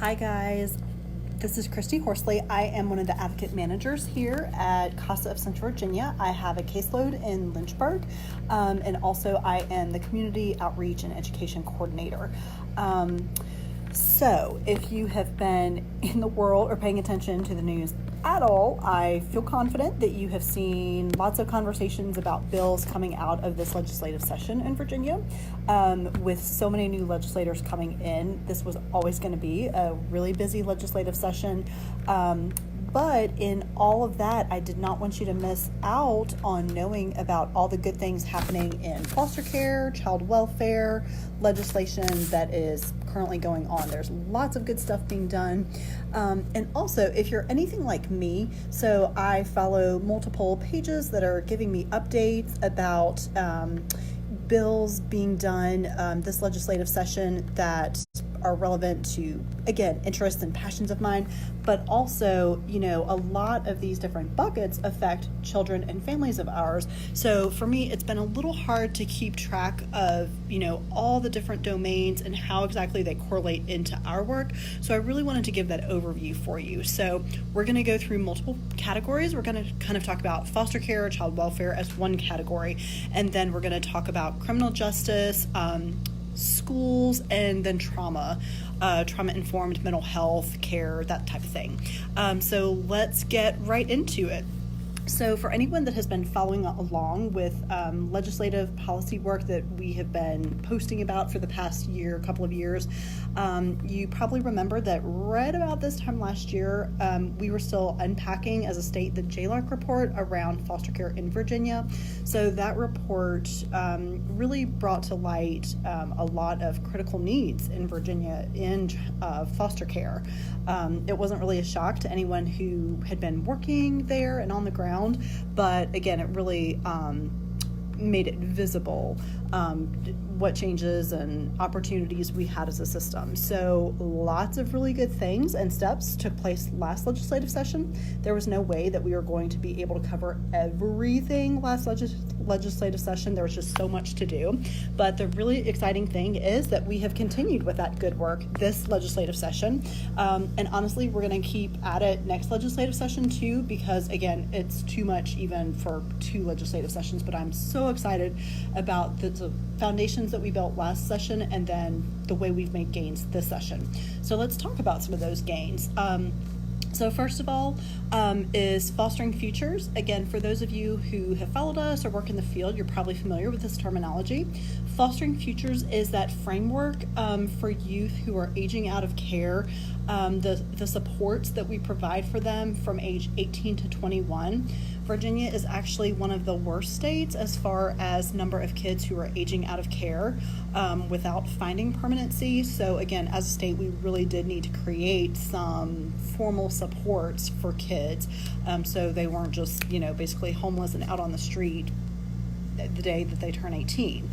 Hi guys, this is Cristy Horsley. I am one of the advocate managers here at CASA of Central Virginia. I have a caseload in Lynchburg, and also I am the community outreach and education coordinator. So if you have been in the world or paying attention to the news at all, I feel confident that you have seen lots of conversations about bills coming out of this legislative session in Virginia. With so many new legislators coming in, this was always going to be a really busy legislative session. But in all of that, I did not want you to miss out on knowing about all the good things happening in foster care, child welfare, legislation that is currently going on. There's lots of good stuff being done. And also, if you're anything like me, so I follow multiple pages that are giving me updates about bills being done this legislative session that are relevant to, again, interests and passions of mine, but also, a lot of these different buckets affect children and families of ours. So for me, it's been a little hard to keep track of, all the different domains and how exactly they correlate into our work. So I really wanted to give that overview for you. So we're going to go through multiple categories. We're going to kind of talk about foster care, child welfare as one category, and then we're going to talk about criminal justice, schools, and then trauma-informed mental health care, that type of thing. So let's get right into it. So for anyone that has been following along with legislative policy work that we have been posting about for the past couple of years, you probably remember that right about this time last year, we were still unpacking as a state the JLARC report around foster care in Virginia. So that report really brought to light a lot of critical needs in Virginia in foster care. It wasn't really a shock to anyone who had been working there and on the ground, but again, it really made it visible what changes and opportunities we had as a system. So lots of really good things and steps took place last legislative session. There was no way that we were going to be able to cover everything last legislative session. There was just so much to do. But the really exciting thing is that we have continued with that good work this legislative session. And honestly, we're going to keep at it next legislative session too, because again, it's too much even for 2 legislative sessions. But I'm so excited about the foundations that we built last session and then the way we've made gains this session. So let's talk about some of those gains. So first of all is fostering futures. Again, for those of you who have followed us or work in the field, you're probably familiar with this terminology. Fostering futures is that framework for youth who are aging out of care, the supports that we provide for them from age 18 to 21. Virginia is actually one of the worst states as far as number of kids who are aging out of care without finding permanency. So again, as a state, we really did need to create some formal supports for kids so they weren't just, basically homeless and out on the street the day that they turn 18.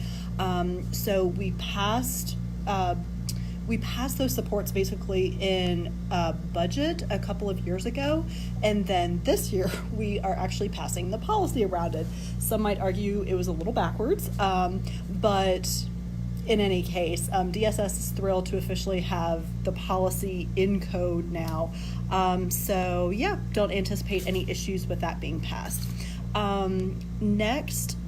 So we passed those supports basically in a budget a couple of years ago, and then this year we are actually passing the policy around it. Some might argue it was a little backwards, but in any case, DSS is thrilled to officially have the policy in code now. So yeah, don't anticipate any issues with that being passed. Next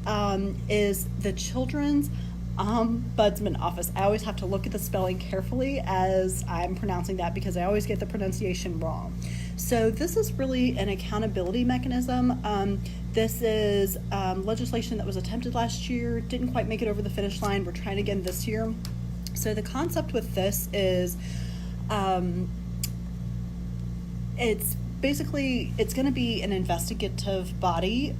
is the Children's Ombudsman Office. I always have to look at the spelling carefully as I'm pronouncing that because I always get the pronunciation wrong. So this is really an accountability mechanism. This is legislation that was attempted last year, didn't quite make it over the finish line. We're trying again this year. So the concept with this is it's going to be an investigative body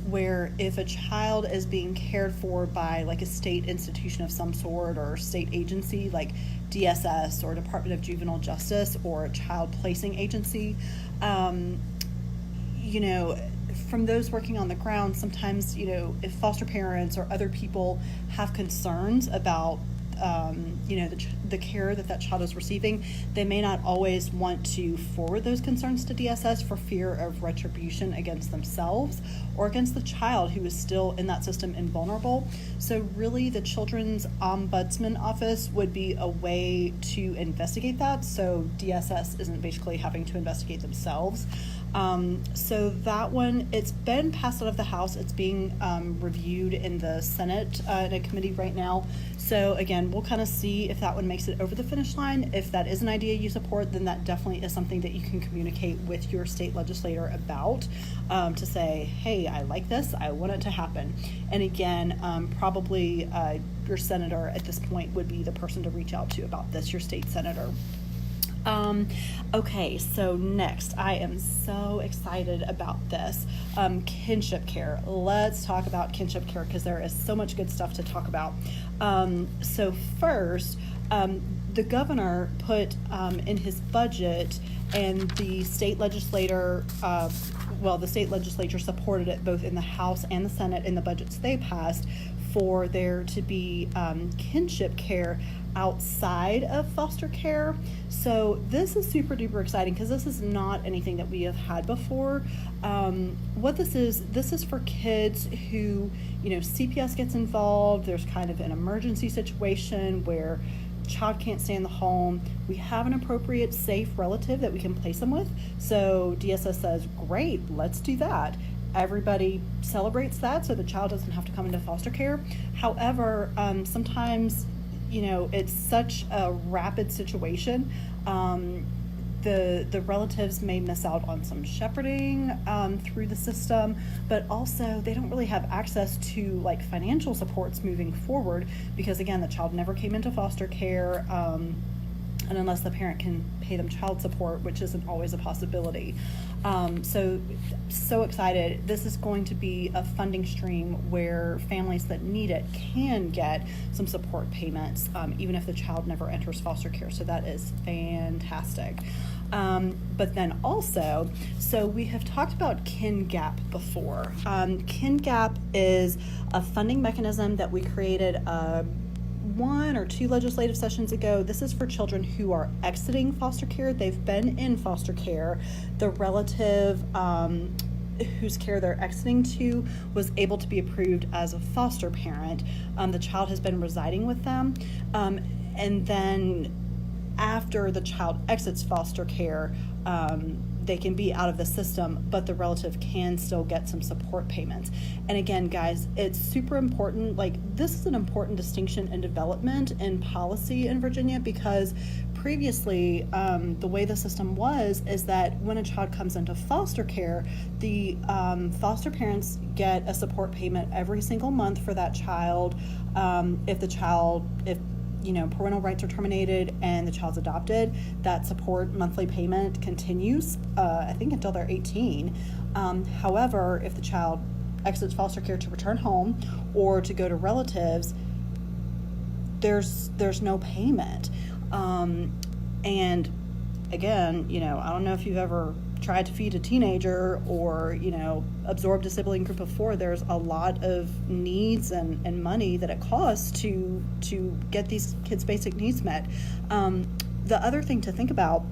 where if a child is being cared for by like a state institution of some sort or state agency like DSS or Department of Juvenile Justice or a child placing agency, from those working on the ground, sometimes, if foster parents or other people have concerns about the care that child is receiving, they may not always want to forward those concerns to DSS for fear of retribution against themselves or against the child who is still in that system and vulnerable. So really the Children's Ombudsman Office would be a way to investigate that, so DSS isn't basically having to investigate themselves. So that one, it's been passed out of the House. It's being reviewed in the Senate in a committee right now. So again, we'll kind of see if that one makes it over the finish line. If that is an idea you support, then that definitely is something that you can communicate with your state legislator about, to say, hey, I like this, I want it to happen. And again, probably your senator at this point would be the person to reach out to about this, your state senator. Okay, so next, I am so excited about this. Kinship care. Let's talk about kinship care because there is so much good stuff to talk about. So first, the governor put in his budget, and the state legislature, the state legislature supported it both in the House and the Senate in the budgets they passed, for there to be kinship care outside of foster care. So this is super duper exciting because this is not anything that we have had before. What this is for kids who, CPS gets involved, there's kind of an emergency situation where child can't stay in the home. We have an appropriate, safe relative that we can place them with. So DSS says, great, let's do that. Everybody celebrates that, so the child doesn't have to come into foster care. However, sometimes, it's such a rapid situation. The relatives may miss out on some shepherding through the system, but also they don't really have access to financial supports moving forward because, again, the child never came into foster care, and unless the parent can pay them child support, which isn't always a possibility. So excited. This is going to be a funding stream where families that need it can get some support payments, even if the child never enters foster care. So that is fantastic. But then also, so we have talked about Kin Gap before. Kin Gap is a funding mechanism that we created 1 or 2 legislative sessions ago. This is for children who are exiting foster care. They've been in foster care. The relative whose care they're exiting to was able to be approved as a foster parent. The child has been residing with them. And then after the child exits foster care, they can be out of the system, but the relative can still get some support payments. And again, guys, it's super important. This is an important distinction and development in policy in Virginia, because previously, the way the system is that when a child comes into foster care, the foster parents get a support payment every single month for that child. If parental rights are terminated and the child's adopted, that support monthly payment continues, I think until they're 18. However, if the child exits foster care to return home or to go to relatives, there's no payment. And again, I don't know if you've ever tried to feed a teenager or, absorbed a sibling group of 4, there's a lot of needs and money that it costs to get these kids' basic needs met. The other thing to think about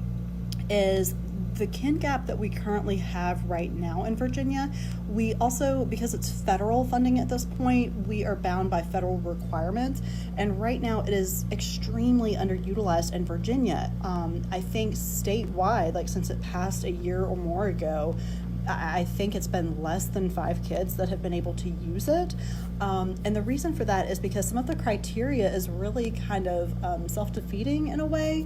is the Kin Gap that we currently have right now in Virginia. We also, because it's federal funding at this point, we are bound by federal requirements. And right now it is extremely underutilized in Virginia. I think statewide, since it passed a year or more ago, I think it's been less than 5 kids that have been able to use it. And the reason for that is because some of the criteria is really kind of self-defeating in a way.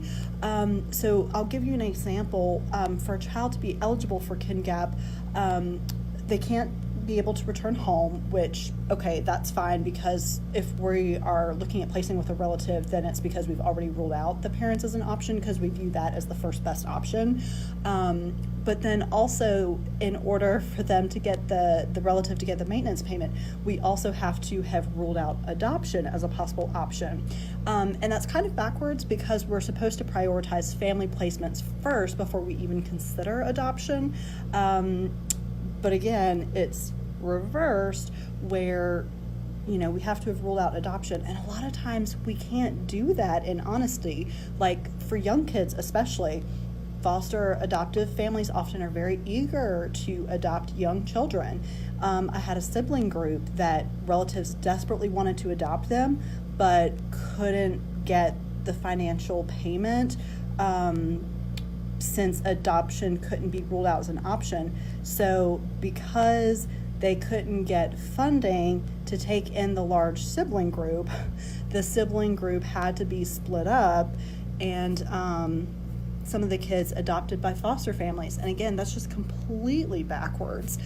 So I'll give you an example. For a child to be eligible for Kin Gap, they can't be able to return home, which, okay, that's fine, because if we are looking at placing with a relative, then it's because we've already ruled out the parents as an option, because we view that as the first best option. But then also, in order for them to get the relative to get the maintenance payment, we also have to have ruled out adoption as a possible option. And that's kind of backwards, because we're supposed to prioritize family placements first before we even consider adoption. But again, it's reversed, where we have to have ruled out adoption. And a lot of times we can't do that in honesty. Like for young kids especially, foster adoptive families often are very eager to adopt young children. I had a sibling group that relatives desperately wanted to adopt them, but couldn't get the financial payment since adoption couldn't be ruled out as an option. So because they couldn't get funding to take in the large sibling group, the sibling group had to be split up, and some of the kids adopted by foster families. And again, that's just completely backwards.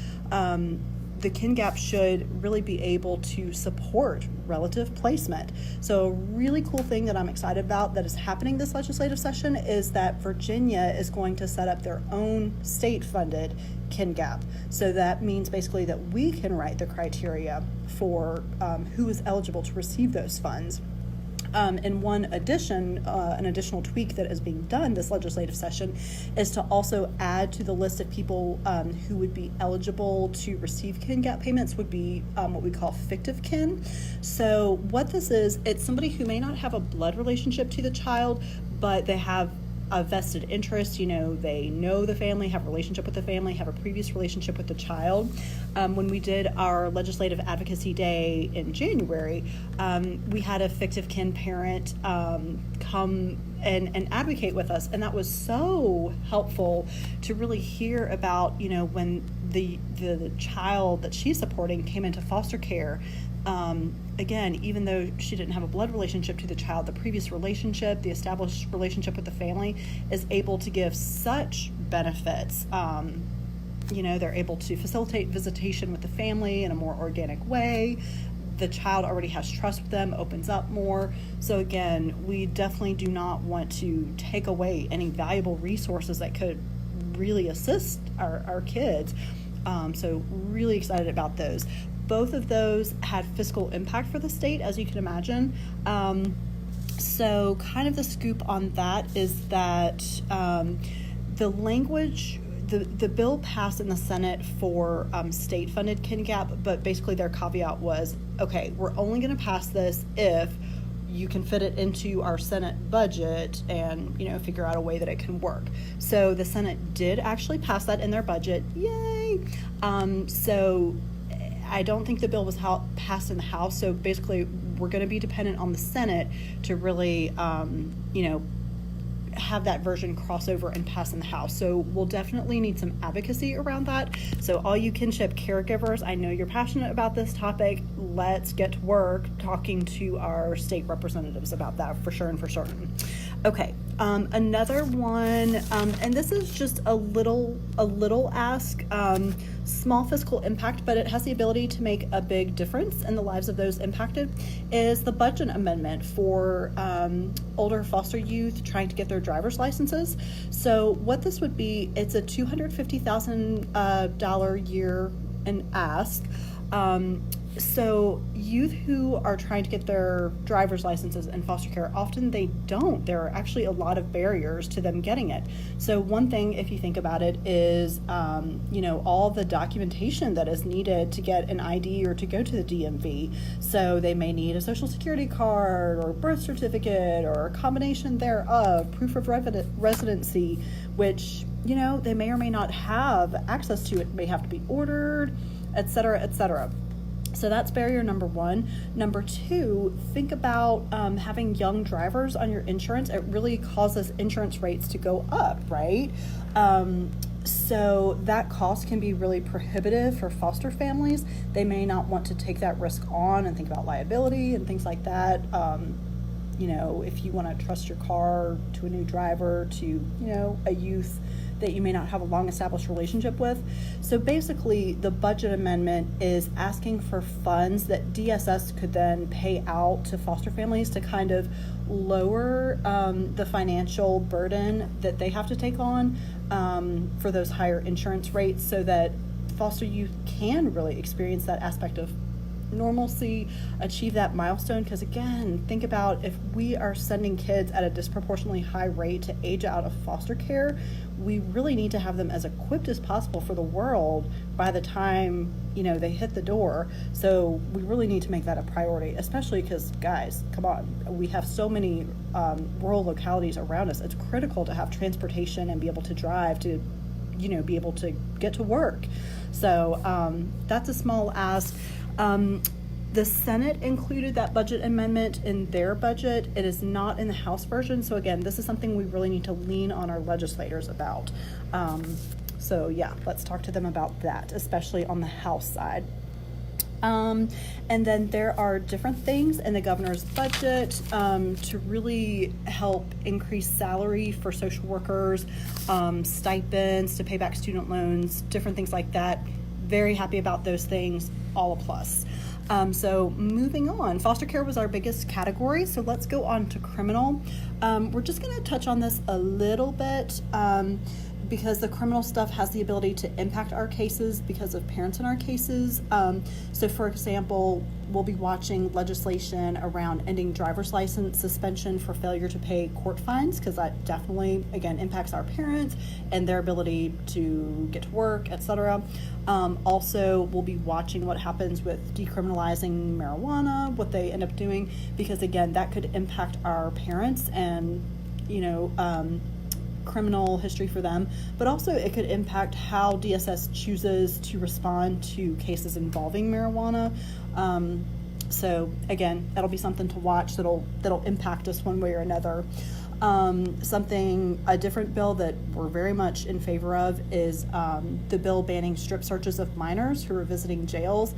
The Kin Gap should really be able to support relative placement. So a really cool thing that I'm excited about that is happening this legislative session is that Virginia is going to set up their own state-funded Kin Gap. So that means basically that we can write the criteria for who is eligible to receive those funds. And an additional tweak that is being done this legislative session is to also add to the list of people who would be eligible to receive Kin Gap payments would be what we call fictive kin. So what this is, it's somebody who may not have a blood relationship to the child, but they have a vested interest. They know the family, have a relationship with the family, have a previous relationship with the child. When we did our legislative advocacy day in January, we had a fictive kin parent come and advocate with us, and that was so helpful to really hear about when the child that she's supporting came into foster care. Again, even though she didn't have a blood relationship to the child, the previous relationship, the established relationship with the family is able to give such benefits. They're able to facilitate visitation with the family in a more organic way. The child already has trust with them, opens up more. So again, we definitely do not want to take away any valuable resources that could really assist our kids. So really excited about those. Both of those had fiscal impact for the state, as you can imagine. So kind of the scoop on that is that the language, the bill passed in the Senate for state-funded Kin Gap, but basically their caveat was, okay, we're only going to pass this if you can fit it into our Senate budget and, figure out a way that it can work. So the Senate did actually pass that in their budget. Yay! So I don't think the bill was passed in the House, so basically we're going to be dependent on the Senate to really, have that version cross over and pass in the House. So we'll definitely need some advocacy around that. So all you kinship caregivers, I know you're passionate about this topic. Let's get to work talking to our state representatives about that for sure and for certain. Okay, another one, and this is just a little ask, small fiscal impact, but it has the ability to make a big difference in the lives of those impacted, is the budget amendment for older foster youth trying to get their driver's licenses. So what this would be, it's a $250,000 year and ask. So youth who are trying to get their driver's licenses in foster care, often they don't. There are actually a lot of barriers to them getting it. So one thing, if you think about it, is, all the documentation that is needed to get an ID or to go to the DMV. So they may need a social security card or birth certificate or a combination thereof, proof of residency, which, they may or may not have access to. It may have to be ordered, et cetera, et cetera. So that's barrier number one. Number two, think about having young drivers on your insurance. It really causes insurance rates to go up, right? So that cost can be really prohibitive for foster families. They may not want to take that risk on and think about liability and things like that. If you want to trust your car to a new driver, to, a youth that you may not have a long established relationship with. So basically the budget amendment is asking for funds that DSS could then pay out to foster families to kind of lower the financial burden that they have to take on for those higher insurance rates, so that foster youth can really experience that aspect of normalcy, achieve that milestone. Because again, think about if we are sending kids at a disproportionately high rate to age out of foster care, we really need to have them as equipped as possible for the world by the time, they hit the door. So we really need to make that a priority, especially because, guys, come on, we have so many rural localities around us. It's critical to have transportation and be able to drive to, be able to get to work. So that's a small ask. The Senate included that budget amendment in their budget. It is not in the House version. So again, this is something we really need to lean on our legislators about. So yeah, let's talk to them about that, especially on the House side. And then there are different things in the governor's budget to really help increase salary for social workers, stipends to pay back student loans, different things like that. Very happy about those things, all a plus. So moving on, foster care was our biggest category. So let's go on to criminal. We're just going to touch on this a little bit because the criminal stuff has the ability to impact our cases because of parents in our cases. So for example, we'll be watching legislation around ending driver's license suspension for failure to pay court fines, because that definitely, again, impacts our parents and their ability to get to work, etc. Also, we'll be watching what happens with decriminalizing marijuana, what they end up doing, because again, that could impact our parents and, criminal history for them, but also it could impact how DSS chooses to respond to cases involving marijuana. So again, that'll be something to watch that'll impact us one way or another. A different bill that we're very much in favor of is the bill banning strip searches of minors who are visiting jails.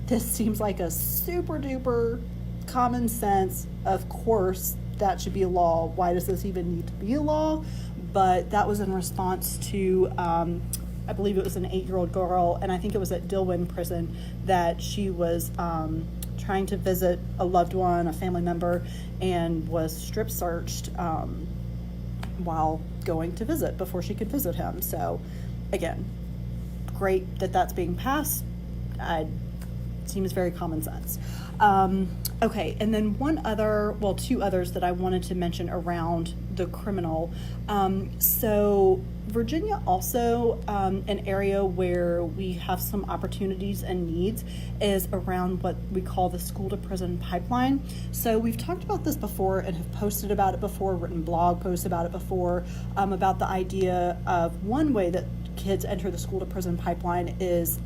This seems like a super duper common sense. Of course, that should be a law. Why does this even need to be a law? But that was in response to, I believe it was an 8-year-old girl, and I think it was at Dillwyn Prison, that she was trying to visit a loved one, a family member, and was strip searched while going to visit before she could visit him. So again, great that that's being passed. Seems very common sense. Okay, and then two others that I wanted to mention around the criminal. So Virginia also, an area where we have some opportunities and needs is around what we call the school to prison pipeline. So we've talked about this before and have posted about it before, written blog posts about it before, about the idea of one way that kids enter the school to prison pipeline is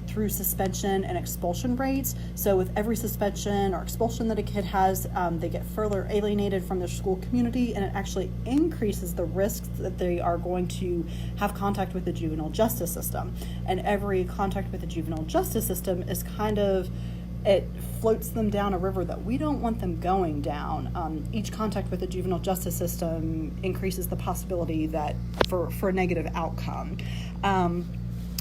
through suspension and expulsion rates. So with every suspension or expulsion that a kid has, they get further alienated from their school community, and it actually increases the risks that they are going to have contact with the juvenile justice system. And every contact with the juvenile justice system is it floats them down a river that we don't want them going down. Each contact with the juvenile justice system increases the possibility that for a negative outcome.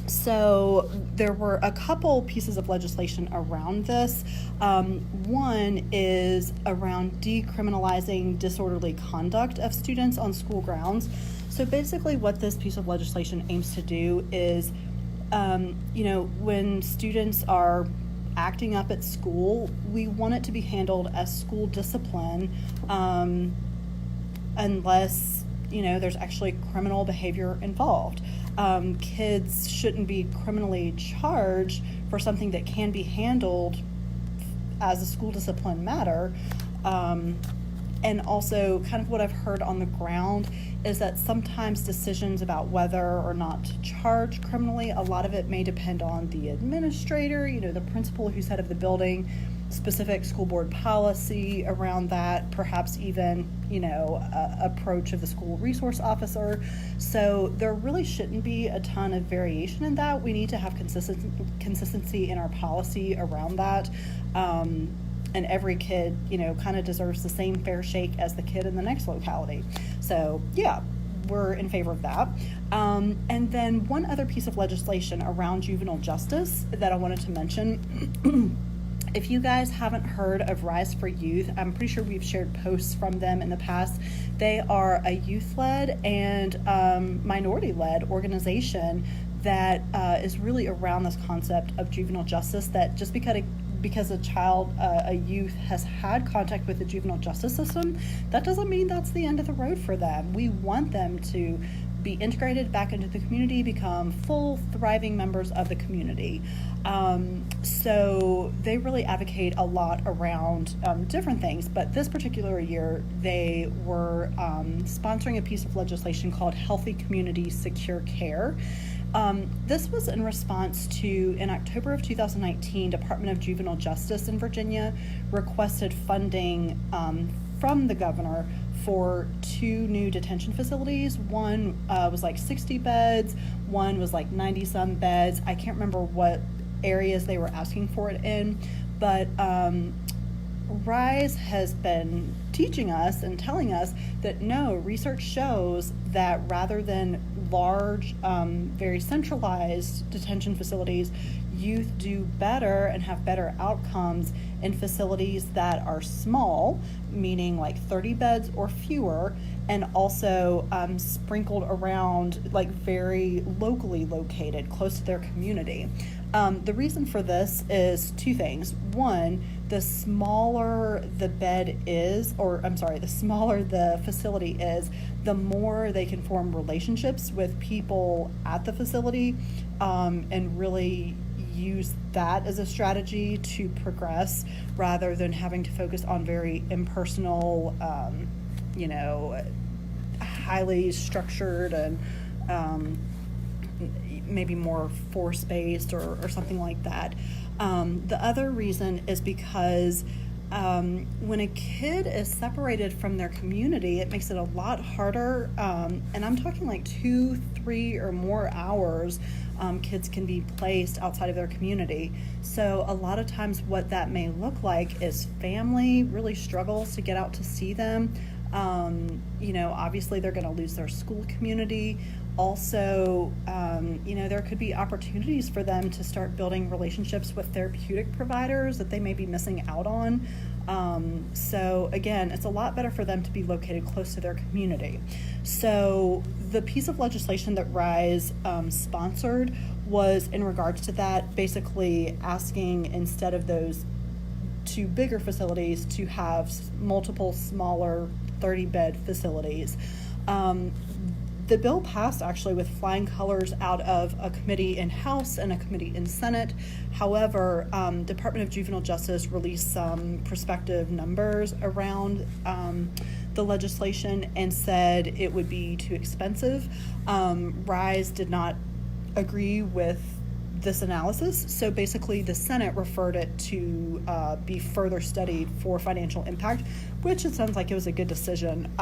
So there were a couple pieces of legislation around this. One is around decriminalizing disorderly conduct of students on school grounds. So basically what this piece of legislation aims to do is, when students are acting up at school, we want it to be handled as school discipline, unless, there's actually criminal behavior involved. Kids shouldn't be criminally charged for something that can be handled as a school discipline matter. And also kind of what I've heard on the ground is that sometimes decisions about whether or not to charge criminally, a lot of it may depend on the administrator, the principal who's head of the building, specific school board policy around that, perhaps even, approach of the school resource officer. So there really shouldn't be a ton of variation in that. We need to have consistency in our policy around that. And every kid, kind of deserves the same fair shake as the kid in the next locality. So yeah, we're in favor of that. And then one other piece of legislation around juvenile justice that I wanted to mention. If you guys haven't heard of Rise for Youth, I'm pretty sure we've shared posts from them in the past. They are a youth-led and minority-led organization that is really around this concept of juvenile justice, that just because a youth has had contact with the juvenile justice system, that doesn't mean that's the end of the road for them. We want them to be integrated back into the community, become full, thriving members of the community. So they really advocate a lot around different things, but this particular year they were sponsoring a piece of legislation called Healthy Communities, Secure Care. This was in response to, in October of 2019, Department of Juvenile Justice in Virginia requested funding from the governor for 2 new detention facilities. One was like 60 beds, one was like 90 some beds. I can't remember what areas they were asking for it in, but RISE has been teaching us and telling us that no, research shows that rather than large, very centralized detention facilities, youth do better and have better outcomes in facilities that are small, meaning like 30 beds or fewer, and also sprinkled around, like very locally located, close to their community. The reason for this is 2 things. One, the smaller the smaller the facility is, the more they can form relationships with people at the facility, and really use that as a strategy to progress rather than having to focus on very impersonal, highly structured and maybe more force-based or something like that. The other reason is because when a kid is separated from their community, it makes it a lot harder, and I'm talking like 2, 3 or more hours kids can be placed outside of their community. So a lot of times what that may look like is family really struggles to get out to see them. Obviously they're going to lose their school community. Also, there could be opportunities for them to start building relationships with therapeutic providers that they may be missing out on. So again, it's a lot better for them to be located close to their community. So the piece of legislation that RISE sponsored was in regards to that, basically asking, instead of those 2 bigger facilities, to have multiple smaller 30-bed facilities. The bill passed actually with flying colors out of a committee in House and a committee in Senate. However, Department of Juvenile Justice released some prospective numbers around the legislation and said it would be too expensive. RISE did not agree with this analysis, so basically the Senate referred it to be further studied for financial impact, which it sounds like it was a good decision.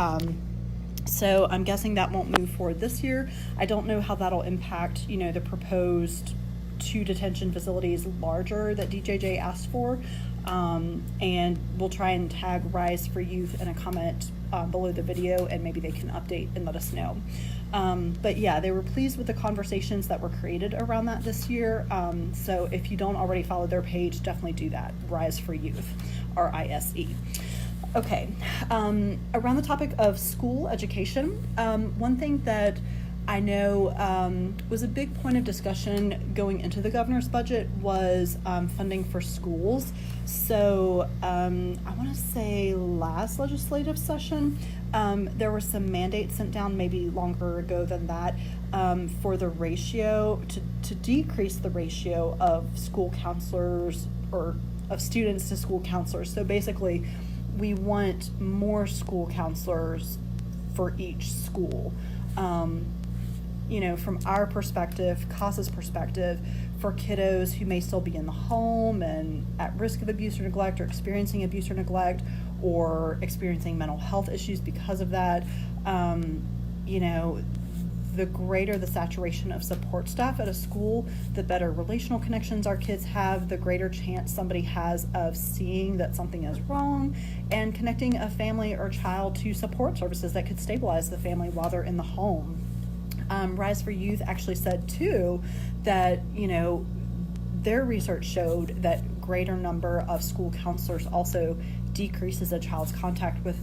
So I'm guessing that won't move forward this year. I don't know how that'll impact, the proposed 2 detention facilities larger that DJJ asked for. And we'll try and tag RISE for Youth in a comment below the video, and maybe they can update and let us know. But yeah, they were pleased with the conversations that were created around that this year. So if you don't already follow their page, definitely do that. RISE for Youth, RISE. Okay, around the topic of school education, one thing that I know was a big point of discussion going into the governor's budget was funding for schools. So I want to say last legislative session, there were some mandates sent down maybe longer ago than that for the ratio, to decrease the ratio of school counselors or of students to school counselors. So basically, we want more school counselors for each school. From our perspective, CASA's perspective, for kiddos who may still be in the home and at risk of abuse or neglect, or experiencing abuse or neglect, or experiencing mental health issues because of that, the greater the saturation of support staff at a school, the better relational connections our kids have, the greater chance somebody has of seeing that something is wrong and connecting a family or child to support services that could stabilize the family while they're in the home. RISE for Youth actually said too that, their research showed that greater number of school counselors also decreases a child's contact with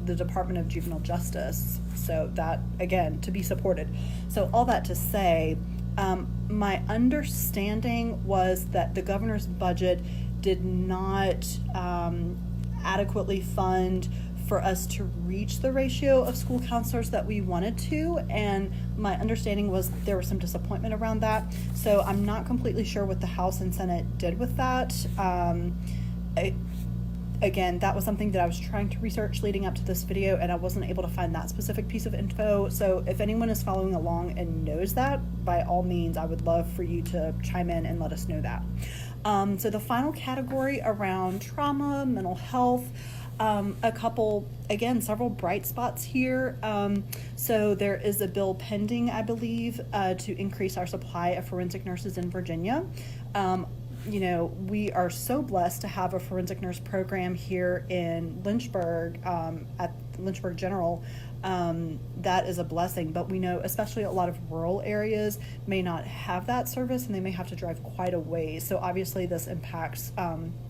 the Department of Juvenile Justice. So that, again, to be supported. So all that to say, my understanding was that the governor's budget did not adequately fund for us to reach the ratio of school counselors that we wanted to, and my understanding was there was some disappointment around that. So I'm not completely sure what the House and Senate did with that. Again, that was something that I was trying to research leading up to this video, and I wasn't able to find that specific piece of info. So if anyone is following along and knows that, by all means, I would love for you to chime in and let us know that. So the final category around trauma, mental health, several bright spots here. So there is a bill pending, I believe, to increase our supply of forensic nurses in Virginia. We are so blessed to have a forensic nurse program here in Lynchburg, at Lynchburg General. That is a blessing, but we know especially a lot of rural areas may not have that service, and they may have to drive quite a ways. So obviously this impacts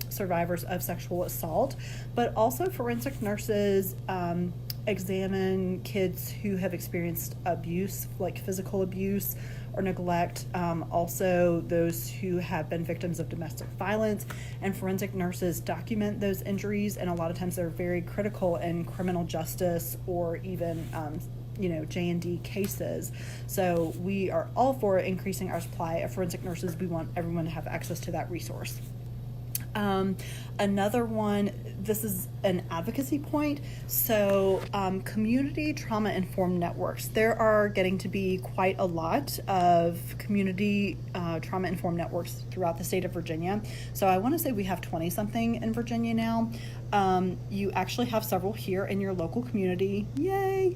survivors of sexual assault, but also forensic nurses examine kids who have experienced abuse, like physical abuse or neglect, also those who have been victims of domestic violence, and forensic nurses document those injuries, and a lot of times they're very critical in criminal justice or even J&D cases. So we are all for increasing our supply of forensic nurses. We want everyone to have access to that resource. Another one, this is an advocacy point. So community trauma-informed networks. There are getting to be quite a lot of community trauma-informed networks throughout the state of Virginia. So I want to say we have 20-something in Virginia now. You actually have several here in your local community. Yay!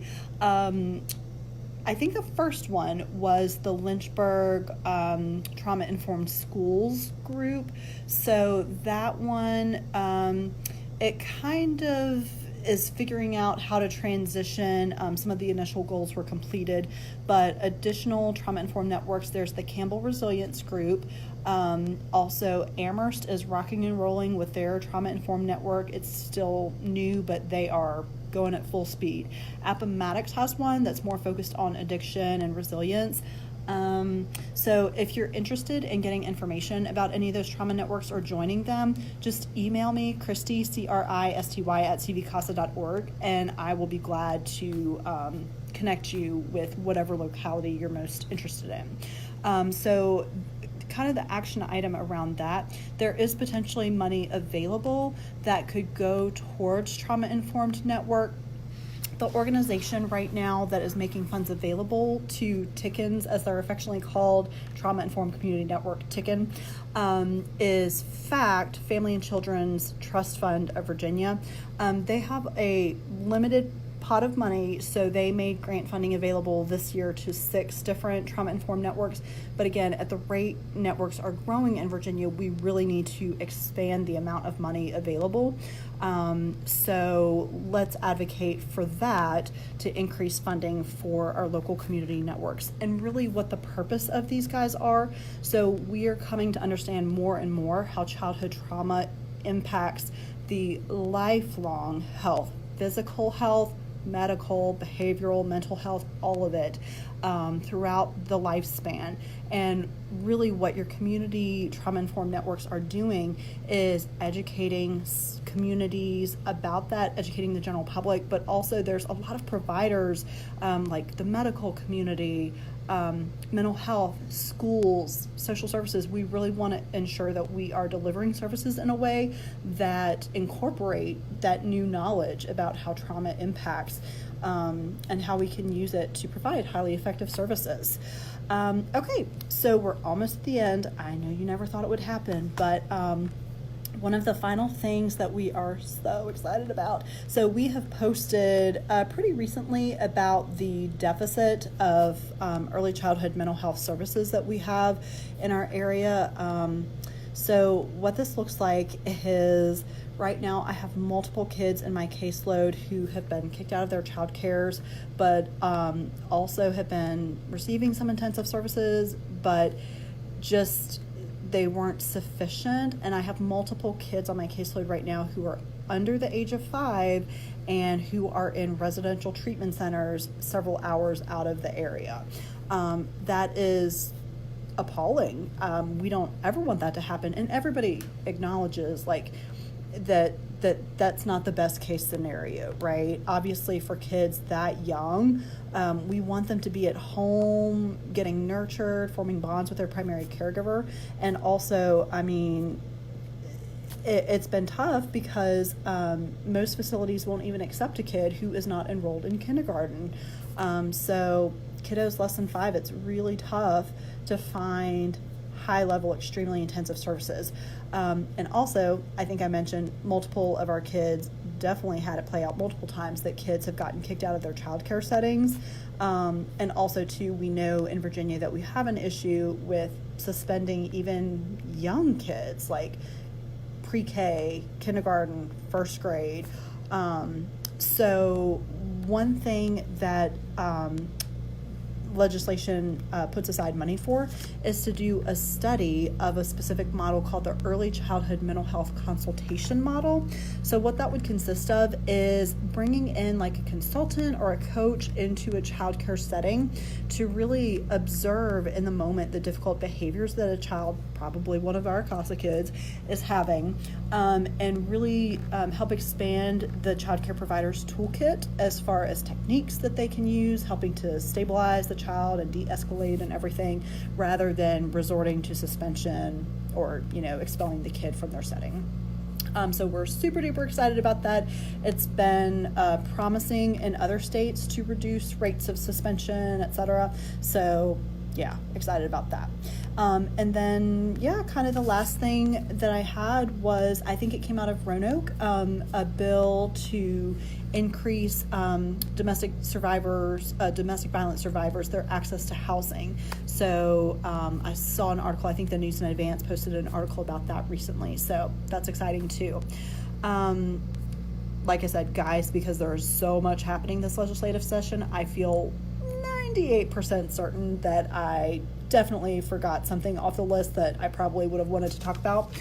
I think the first one was the Lynchburg Trauma-Informed Schools group. So that one, it kind of is figuring out how to transition. Some of the initial goals were completed, but additional trauma-informed networks, there's the Campbell Resilience Group. Also, Amherst is rocking and rolling with their trauma-informed network. It's still new, but they are going at full speed. Appomattox has one that's more focused on addiction and resilience. So if you're interested in getting information about any of those trauma networks or joining them, just email me, Cristy, CRISTY at cvcasa.org, and I will be glad to connect you with whatever locality you're most interested in. So kind of the action item around that, there is potentially money available that could go towards trauma-informed network. The organization right now that is making funds available to TICKINs, as they're affectionately called, Trauma-Informed Community Network, TICKIN, is FACT, Family and Children's Trust Fund of Virginia. They have a limited pot of money, so they made grant funding available this year to 6 different trauma-informed networks. But again, at the rate networks are growing in Virginia, we really need to expand the amount of money available. So let's advocate for that to increase funding for our local community networks, and really what the purpose of these guys are. So we are coming to understand more and more how childhood trauma impacts the lifelong health, physical health, medical, behavioral, mental health, all of it throughout the lifespan. And really what your community trauma-informed networks are doing is educating communities about that, educating the general public, but also there's a lot of providers like the medical community, mental health, schools, social services. We really want to ensure that we are delivering services in a way that incorporate that new knowledge about how trauma impacts and how we can use it to provide highly effective services. Okay, so we're almost at the end. I know you never thought it would happen, but one of the final things that we are so excited about. So we have posted pretty recently about the deficit of early childhood mental health services that we have in our area. So what this looks like is, right now I have multiple kids in my caseload who have been kicked out of their child cares, but also have been receiving some intensive services, but just they weren't sufficient. And I have multiple kids on my caseload right now who are under the age of 5 and who are in residential treatment centers several hours out of the area. That is appalling. We don't ever want that to happen, and everybody acknowledges like that's not the best case scenario, right? Obviously, for kids that young, we want them to be at home, getting nurtured, forming bonds with their primary caregiver, and also, I mean, it's been tough because most facilities won't even accept a kid who is not enrolled in kindergarten. So kiddos less than 5, it's really tough to find high-level, extremely intensive services. And also, I think I mentioned multiple of our kids definitely had it play out multiple times that kids have gotten kicked out of their childcare settings. And also, too, we know in Virginia that we have an issue with suspending even young kids, like pre-K, kindergarten, first grade. So one thing that legislation puts aside money for is to do a study of a specific model called the Early Childhood Mental Health Consultation Model. So what that would consist of is bringing in like a consultant or a coach into a childcare setting to really observe in the moment the difficult behaviors that a child, probably one of our CASA kids, is having, and really help expand the childcare provider's toolkit as far as techniques that they can use, helping to stabilize the child and de-escalate and everything, rather than resorting to suspension or, expelling the kid from their setting. So we're super duper excited about that. It's been promising in other states to reduce rates of suspension, etc. So yeah, excited about that. And then, kind of the last thing that I had was, I think it came out of Roanoke, a bill to increase domestic violence survivors, their access to housing. So I saw an article, I think the News in Advance posted an article about that recently. So that's exciting too. Like I said, guys, because there's so much happening this legislative session, I feel 98% certain that I definitely forgot something off the list that I probably would have wanted to talk about.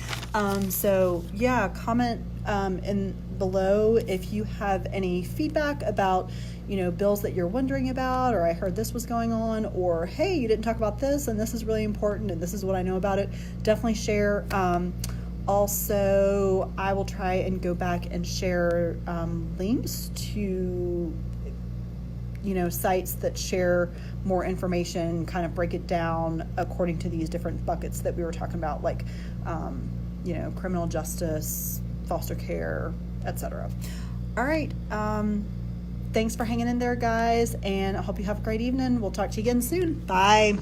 So yeah, comment in below if you have any feedback about, bills that you're wondering about, or I heard this was going on, or hey, you didn't talk about this and this is really important and this is what I know about it. Definitely share. Also, I will try and go back and share links to sites that share more information, kind of break it down according to these different buckets that we were talking about, like, criminal justice, foster care, etc. All right. Thanks for hanging in there, guys, and I hope you have a great evening. We'll talk to you again soon. Bye.